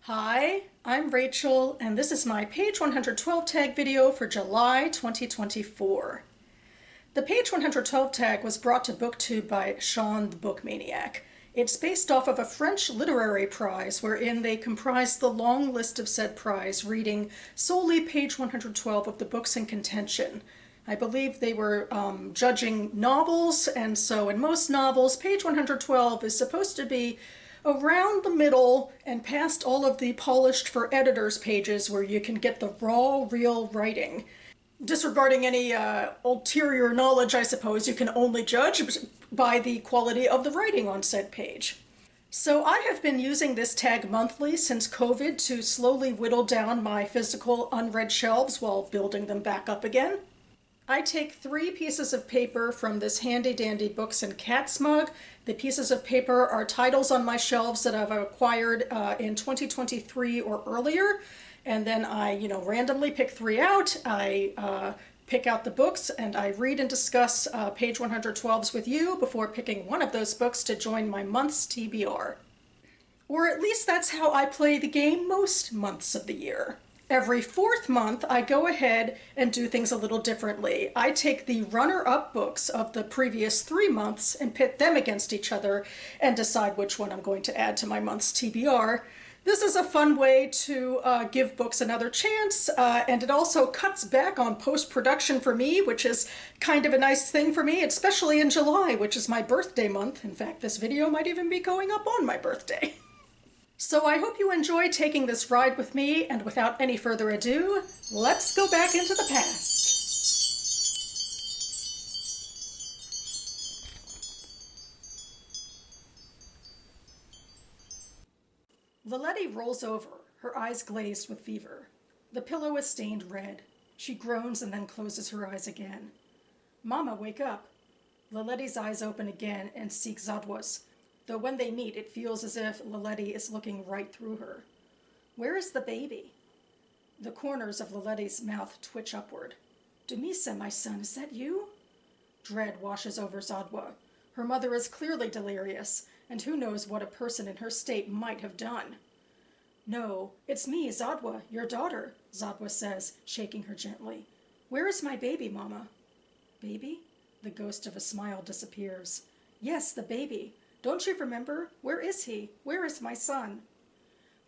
Hi, I'm Rachel, and this is my page 112 tag video for July 2024. The page 112 tag was brought to BookTube by Sean the Book Maniac. It's based off of a French literary prize wherein they comprised the long list of said prize reading solely page 112 of the books in contention. I believe they were judging novels, and so in most novels, page 112 is supposed to be around the middle and past all of the polished for editors pages where you can get the raw, real writing. Disregarding any ulterior knowledge, I suppose, you can only judge by the quality of the writing on said page. So I have been using this tag monthly since COVID to slowly whittle down my physical unread shelves while building them back up again. I take 3 pieces of paper from this handy dandy Books and Cats mug. The pieces of paper are titles on my shelves that I've acquired in 2023 or earlier, and then I, randomly pick 3 out. I pick out the books and I read and discuss page 112s with you before picking one of those books to join my month's TBR. Or at least that's how I play the game most months of the year. Every 4th month, I go ahead and do things a little differently. I take the runner-up books of the previous 3 months and pit them against each other and decide which one I'm going to add to my month's TBR. This is a fun way to give books another chance, and it also cuts back on post-production for me, which is kind of a nice thing for me, especially in July, which is my birthday month. In fact, this video might even be going up on my birthday. So I hope you enjoy taking this ride with me, and without any further ado, let's go back into the past. Laletti rolls over, her eyes glazed with fever. The pillow is stained red. She groans and then closes her eyes again. Mama, wake up. Laletti's eyes open again and seek Zadwa's, though when they meet it feels as if Laletti is looking right through her. Where is the baby? The corners of Laletti's mouth twitch upward. Demisa, my son, is that you? Dread washes over Zadwa. Her mother is clearly delirious, and who knows what a person in her state might have done. No, it's me, Zadwa, your daughter, Zadwa says, shaking her gently. Where is my baby, Mama? Baby? The ghost of a smile disappears. Yes, the baby. Don't you remember? Where is he? Where is my son?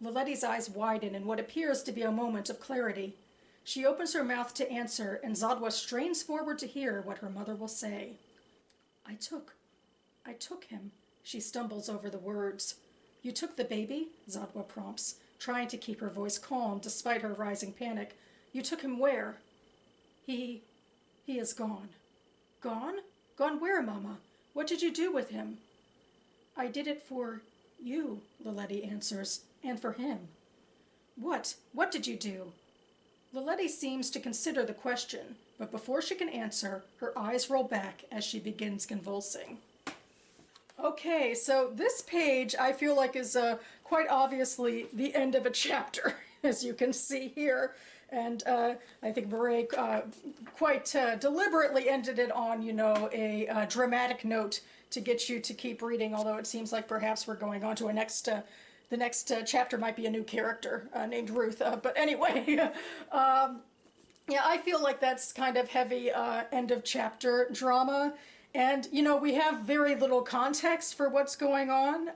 Laletti's eyes widen in what appears to be a moment of clarity. She opens her mouth to answer, and Zadwa strains forward to hear what her mother will say. I took him. She stumbles over the words. You took the baby? Zadwa prompts, trying to keep her voice calm despite her rising panic. You took him where? He is gone. Gone? Gone where, Mama? What did you do with him? I did it for you, Laletti answers, and for him. What? What did you do? Laletti seems to consider the question, but before she can answer, her eyes roll back as she begins convulsing. Okay, so this page I feel like is quite obviously the end of a chapter, as you can see here. And I think Murray quite deliberately ended it on, a dramatic note to get you to keep reading, although it seems like perhaps we're going on to the next chapter might be a new character named Ruth. But anyway, yeah, I feel like that's kind of heavy end of chapter drama. And, we have very little context for what's going on.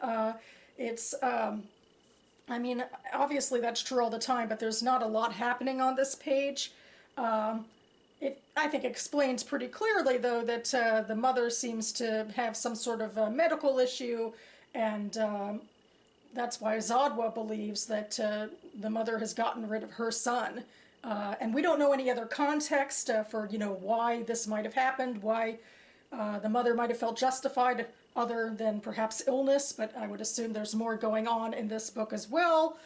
I mean, obviously that's true all the time, but there's not a lot happening on this page. It, I think, explains pretty clearly, though, that the mother seems to have some sort of medical issue, and that's why Zadwa believes that the mother has gotten rid of her son. And we don't know any other context for, why this might have happened, why the mother might have felt justified other than perhaps illness, but I would assume there's more going on in this book as well.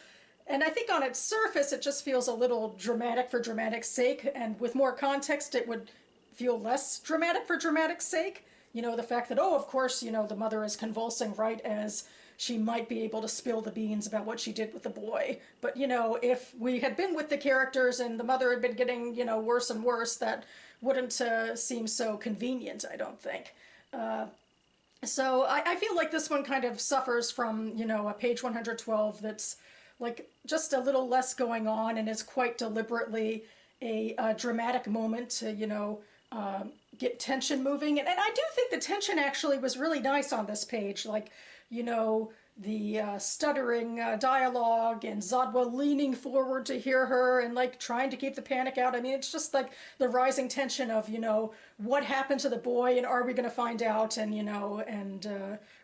And I think on its surface, it just feels a little dramatic for dramatic's sake, and with more context, it would feel less dramatic for dramatic's sake. The fact that, of course, the mother is convulsing right as she might be able to spill the beans about what she did with the boy. But, if we had been with the characters and the mother had been getting, worse and worse, that wouldn't seem so convenient, I don't think. So I feel like this one kind of suffers from, a page 112 that's like just a little less going on, and it's quite deliberately a dramatic moment to, get tension moving. And I do think the tension actually was really nice on this page. Like, the stuttering dialogue and Zadwa leaning forward to hear her and like trying to keep the panic out. I mean, it's just like the rising tension of, what happened to the boy and are we going to find out, and,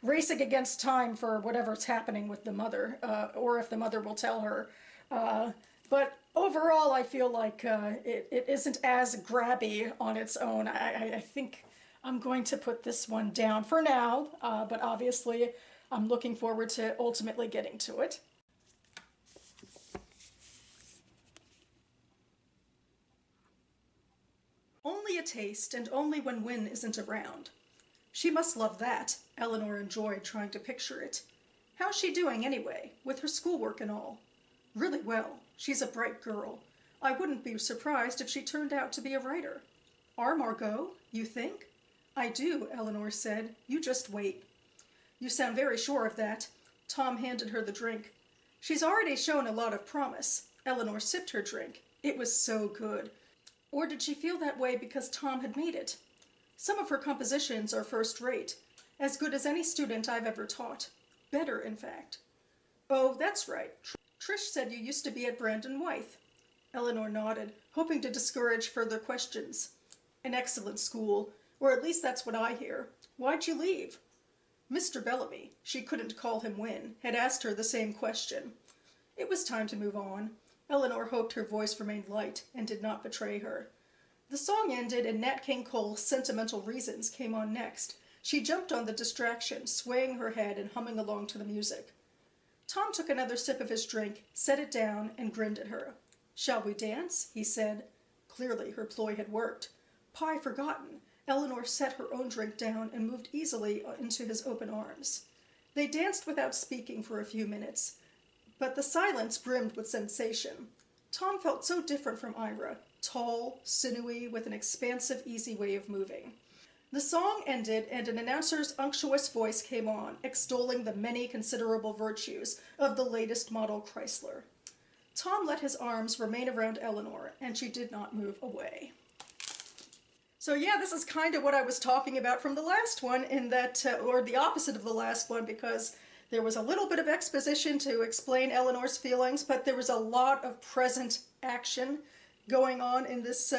racing against time for whatever's happening with the mother, or if the mother will tell her. But overall, I feel like it isn't as grabby on its own. I think I'm going to put this one down for now, but obviously I'm looking forward to ultimately getting to it. Only a taste, and only when Wynne isn't around. She must love that, Eleanor enjoyed trying to picture it. How's she doing anyway, with her schoolwork and all? Really well. She's a bright girl. I wouldn't be surprised if she turned out to be a writer. Our Margot, you think? I do, Eleanor said. You just wait. You sound very sure of that. Tom handed her the drink. She's already shown a lot of promise. Eleanor sipped her drink. It was so good. Or did she feel that way because Tom had made it? Some of her compositions are first rate. As good as any student I've ever taught. Better, in fact. Oh, that's right. Trish said you used to be at Brandon Wythe. Eleanor nodded, hoping to discourage further questions. An excellent school, or at least that's what I hear. Why'd you leave? Mr. Bellamy, she couldn't call him Wynne, had asked her the same question. It was time to move on. Eleanor hoped her voice remained light and did not betray her. The song ended and Nat King Cole's Sentimental Reasons came on next. She jumped on the distraction, swaying her head and humming along to the music. Tom took another sip of his drink, set it down, and grinned at her. Shall we dance? He said. Clearly her ploy had worked. Pie forgotten, Eleanor set her own drink down and moved easily into his open arms. They danced without speaking for a few minutes, but the silence brimmed with sensation. Tom felt so different from Ira, tall, sinewy, with an expansive, easy way of moving. The song ended, and an announcer's unctuous voice came on, extolling the many considerable virtues of the latest model Chrysler. Tom let his arms remain around Eleanor, and she did not move away. So yeah, this is kind of what I was talking about from the last one, in that, or the opposite of the last one, because there was a little bit of exposition to explain Eleanor's feelings, but there was a lot of present action going on in this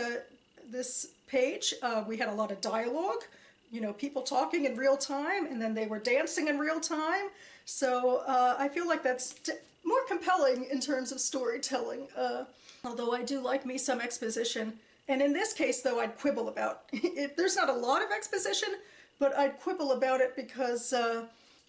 page. We had a lot of dialogue, people talking in real time, and then they were dancing in real time. So I feel like that's more compelling in terms of storytelling, although I do like me some exposition. And in this case, though, I'd quibble about it. There's not a lot of exposition, but I'd quibble about it because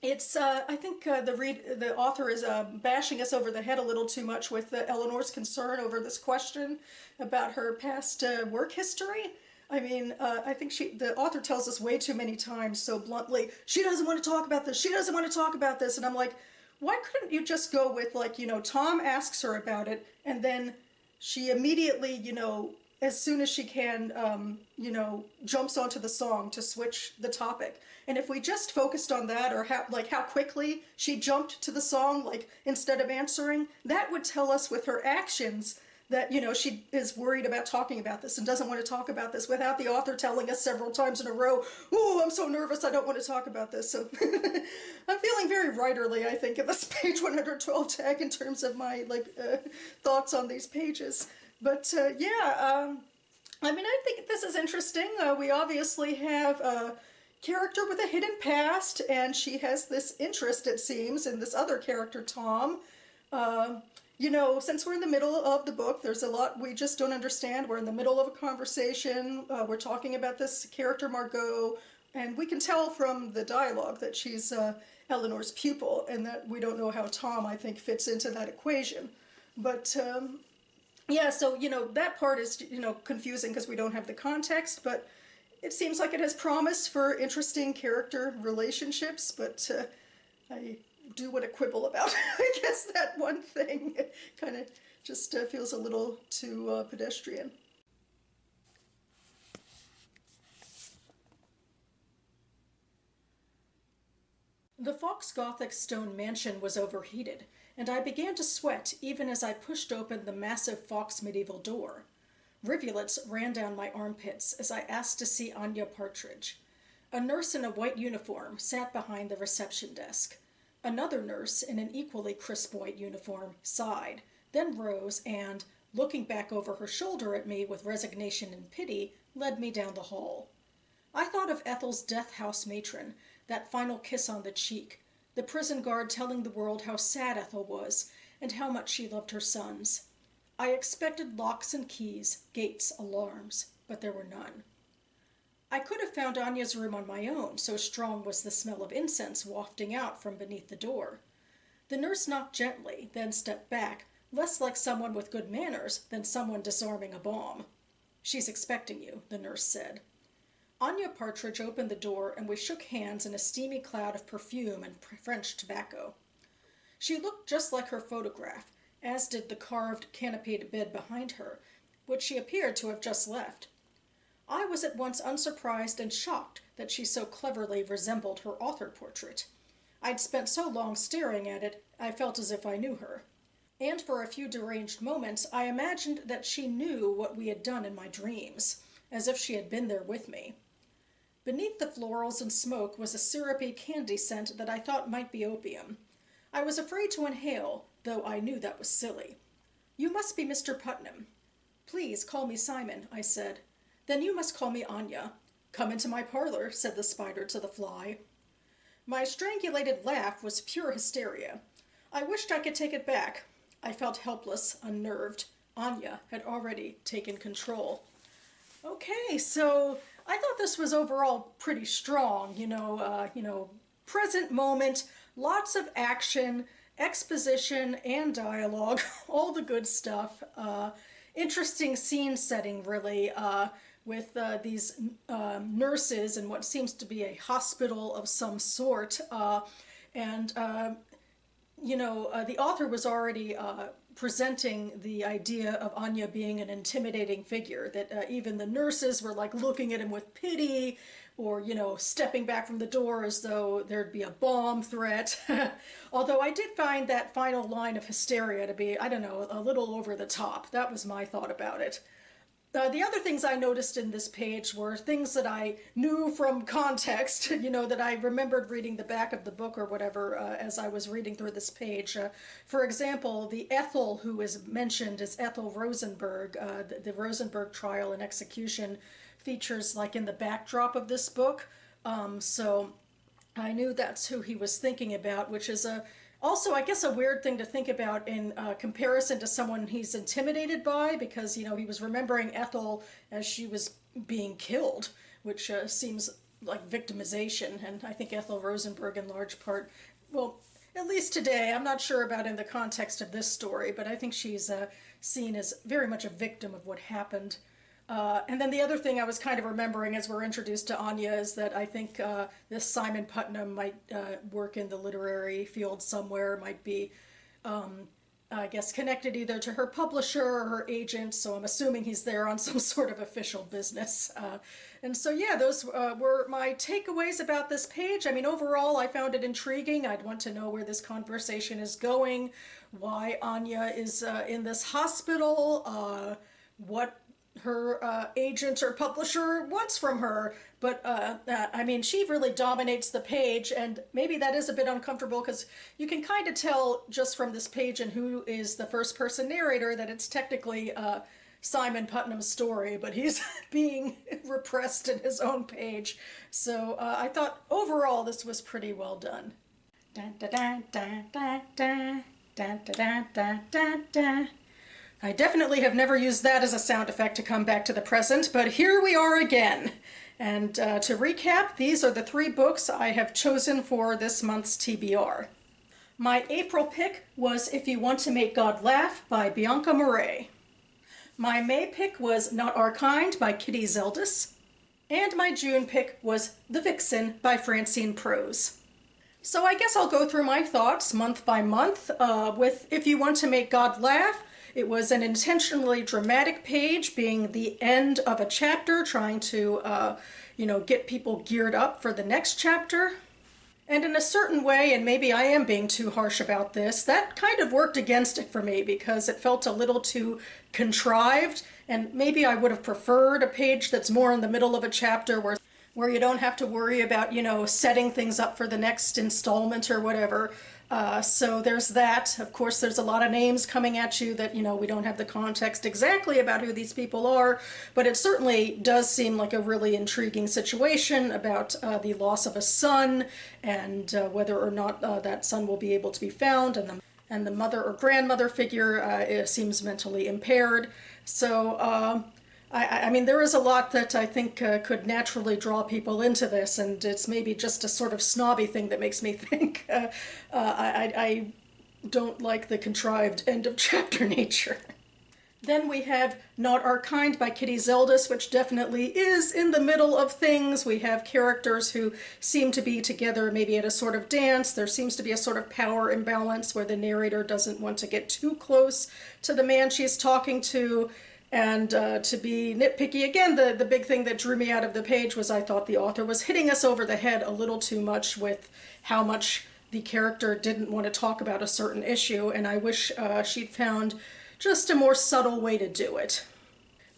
it's, I think the author is bashing us over the head a little too much with Eleanor's concern over this question about her past work history. I mean, I think the author tells us way too many times so bluntly, she doesn't want to talk about this, she doesn't want to talk about this, and I'm like, why couldn't you just go with, like, Tom asks her about it, and then she immediately, as soon as she can, jumps onto the song to switch the topic. And if we just focused on that, or how quickly she jumped to the song, like, instead of answering, that would tell us with her actions that, she is worried about talking about this and doesn't want to talk about this, without the author telling us several times in a row, oh, I'm so nervous, I don't want to talk about this. So I'm feeling very writerly, I think, at this page 112 tag in terms of my, thoughts on these pages. But yeah, I mean, I think this is interesting. We obviously have a character with a hidden past, and she has this interest, it seems, in this other character, Tom. Since we're in the middle of the book, there's a lot we just don't understand. We're in the middle of a conversation. We're talking about this character, Margot, and we can tell from the dialogue that she's Eleanor's pupil, and that we don't know how Tom, I think, fits into that equation. But yeah, so, that part is, confusing because we don't have the context, but it seems like it has promise for interesting character relationships, but I do want to quibble about, I guess, that one thing. It kind of just feels a little too pedestrian. The Fox Gothic stone mansion was overheated, and I began to sweat even as I pushed open the massive Fox medieval door. Rivulets ran down my armpits as I asked to see Anya Partridge. A nurse in a white uniform sat behind the reception desk. Another nurse in an equally crisp white uniform sighed, then rose and, looking back over her shoulder at me with resignation and pity, led me down the hall. I thought of Ethel's death house matron, that final kiss on the cheek, the prison guard telling the world how sad Ethel was and how much she loved her sons. I expected locks and keys, gates, alarms, but there were none. I could have found Anya's room on my own, so strong was the smell of incense wafting out from beneath the door. The nurse knocked gently, then stepped back, less like someone with good manners than someone disarming a bomb. "She's expecting you," the nurse said. Anya Partridge opened the door, and we shook hands in a steamy cloud of perfume and French tobacco. She looked just like her photograph, as did the carved, canopied bed behind her, which she appeared to have just left. I was at once unsurprised and shocked that she so cleverly resembled her author portrait. I'd spent so long staring at it, I felt as if I knew her. And for a few deranged moments, I imagined that she knew what we had done in my dreams, as if she had been there with me. Beneath the florals and smoke was a syrupy candy scent that I thought might be opium. I was afraid to inhale, though I knew that was silly. "You must be Mr. Putnam." "Please call me Simon," I said. "Then you must call me Anya." "Come into my parlor," said the spider to the fly. My strangulated laugh was pure hysteria. I wished I could take it back. I felt helpless, unnerved. Anya had already taken control. Okay, so I thought this was overall pretty strong, present moment, lots of action, exposition and dialogue, all the good stuff. Interesting scene setting, really, with these nurses in what seems to be a hospital of some sort. The author was already presenting the idea of Anya being an intimidating figure, that even the nurses were like looking at him with pity, or, stepping back from the door as though there'd be a bomb threat. Although I did find that final line of hysteria to be, I don't know, a little over the top. That was my thought about it. The other things I noticed in this page were things that I knew from context, that I remembered reading the back of the book or whatever as I was reading through this page. For example, the Ethel who is mentioned is Ethel Rosenberg. The Rosenberg trial and execution features like in the backdrop of this book. So I knew that's who he was thinking about, which is also, I guess, a weird thing to think about in comparison to someone he's intimidated by, because, he was remembering Ethel as she was being killed, which seems like victimization. And I think Ethel Rosenberg, in large part, well, at least today, I'm not sure about in the context of this story, but I think she's seen as very much a victim of what happened. And then the other thing I was kind of remembering as we're introduced to Anya is that I think this Simon Putnam might work in the literary field somewhere, might be, I guess, connected either to her publisher or her agent, so I'm assuming he's there on some sort of official business. And so, yeah, those were my takeaways about this page. I mean, overall, I found it intriguing. I'd want to know where this conversation is going, why Anya is in this hospital, what her agent or publisher wants from her. But I mean, she really dominates the page, and maybe that is a bit uncomfortable because you can kind of tell just from this page and who is the first person narrator that it's technically Simon Putnam's story, but he's being repressed in his own page. So I thought overall this was pretty well done. Dun, dun, dun, dun, dun, dun, dun, dun, dun, dun, dun. I definitely have never used that as a sound effect to come back to the present, but here we are again. And to recap, these are the 3 books I have chosen for this month's TBR. My April pick was If You Want to Make God Laugh by Bianca Murray. My May pick was Not Our Kind by Kitty Zeldis. And my June pick was The Vixen by Francine Prose. So I guess I'll go through my thoughts month by month. With If You Want to Make God Laugh, it was an intentionally dramatic page, being the end of a chapter, trying to, get people geared up for the next chapter. And in a certain way, and maybe I am being too harsh about this, that kind of worked against it for me because it felt a little too contrived, and maybe I would have preferred a page that's more in the middle of a chapter where you don't have to worry about, setting things up for the next installment or whatever. So there's that. Of course, there's a lot of names coming at you that, we don't have the context exactly about who these people are, but it certainly does seem like a really intriguing situation about the loss of a son and whether or not that son will be able to be found, and the mother or grandmother figure seems mentally impaired. So I mean, there is a lot that I think could naturally draw people into this, and it's maybe just a sort of snobby thing that makes me think I don't like the contrived end of chapter nature. Then we have Not Our Kind by Kitty Zeldis, which definitely is in the middle of things. We have characters who seem to be together maybe at a sort of dance. There seems to be a sort of power imbalance where the narrator doesn't want to get too close to the man she's talking to. And to be nitpicky, again, the big thing that drew me out of the page was I thought the author was hitting us over the head a little too much with how much the character didn't want to talk about a certain issue, and I wish she'd found just a more subtle way to do it.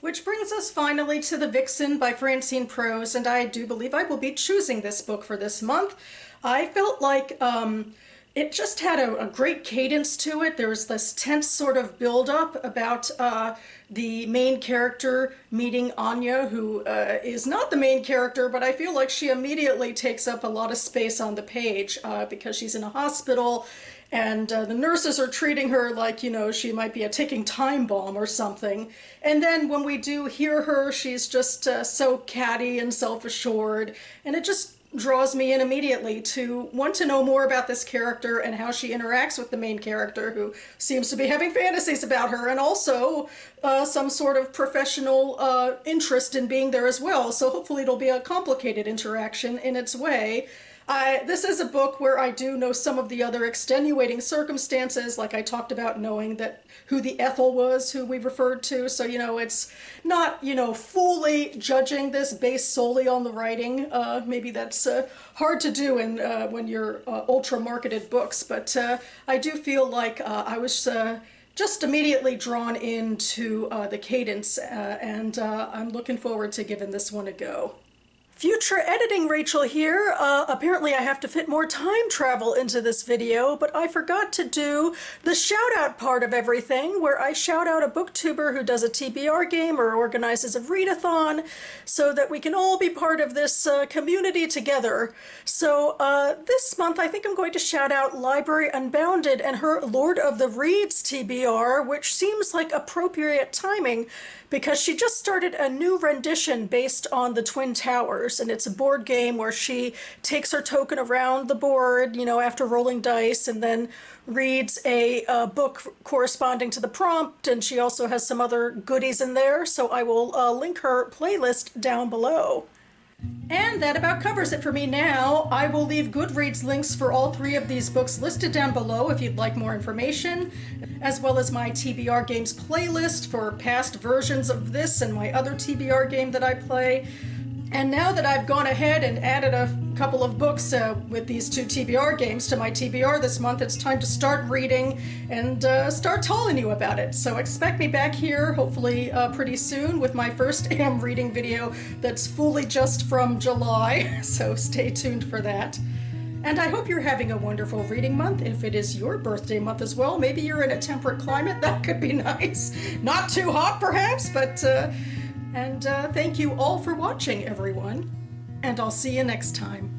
Which brings us finally to The Vixen by Francine Prose, and I do believe I will be choosing this book for this month. I felt like it just had a great cadence to it. There was this tense sort of build-up about the main character meeting Anya, who is not the main character, but I feel like she immediately takes up a lot of space on the page because she's in a hospital, and the nurses are treating her like, she might be a ticking time bomb or something. And then when we do hear her, she's just so catty and self-assured, and it just draws me in immediately to want to know more about this character and how she interacts with the main character, who seems to be having fantasies about her, and also some sort of professional interest in being there as well. So hopefully it'll be a complicated interaction in its way. This is a book where I do know some of the other extenuating circumstances, like I talked about knowing that who the Ethel was, who we referred to. So, it's not, fully judging this based solely on the writing. Maybe that's hard to do when you're ultra-marketed books, but I do feel like I was just immediately drawn into the cadence, and I'm looking forward to giving this one a go. Future editing Rachel here. Apparently I have to fit more time travel into this video, but I forgot to do the shout out part of everything, where I shout out a booktuber who does a TBR game or organizes a readathon so that we can all be part of this community together. So this month I think I'm going to shout out Library Unbounded and her Lord of the Reeds TBR, which seems like appropriate timing because she just started a new rendition based on the Twin Towers, and it's a board game where she takes her token around the board, after rolling dice, and then reads a book corresponding to the prompt, and she also has some other goodies in there, so I will link her playlist down below. And that about covers it for me now. I will leave Goodreads links for all 3 of these books listed down below if you'd like more information, as well as my TBR Games playlist for past versions of this and my other TBR game that I play. And now that I've gone ahead and added a couple of books with these 2 TBR games to my TBR this month, it's time to start reading and start telling you about it. So expect me back here, hopefully pretty soon, with my first AM reading video that's fully just from July, so stay tuned for that. And I hope you're having a wonderful reading month. If it is your birthday month as well, maybe you're in a temperate climate, that could be nice. Not too hot perhaps, but thank you all for watching, everyone, and I'll see you next time.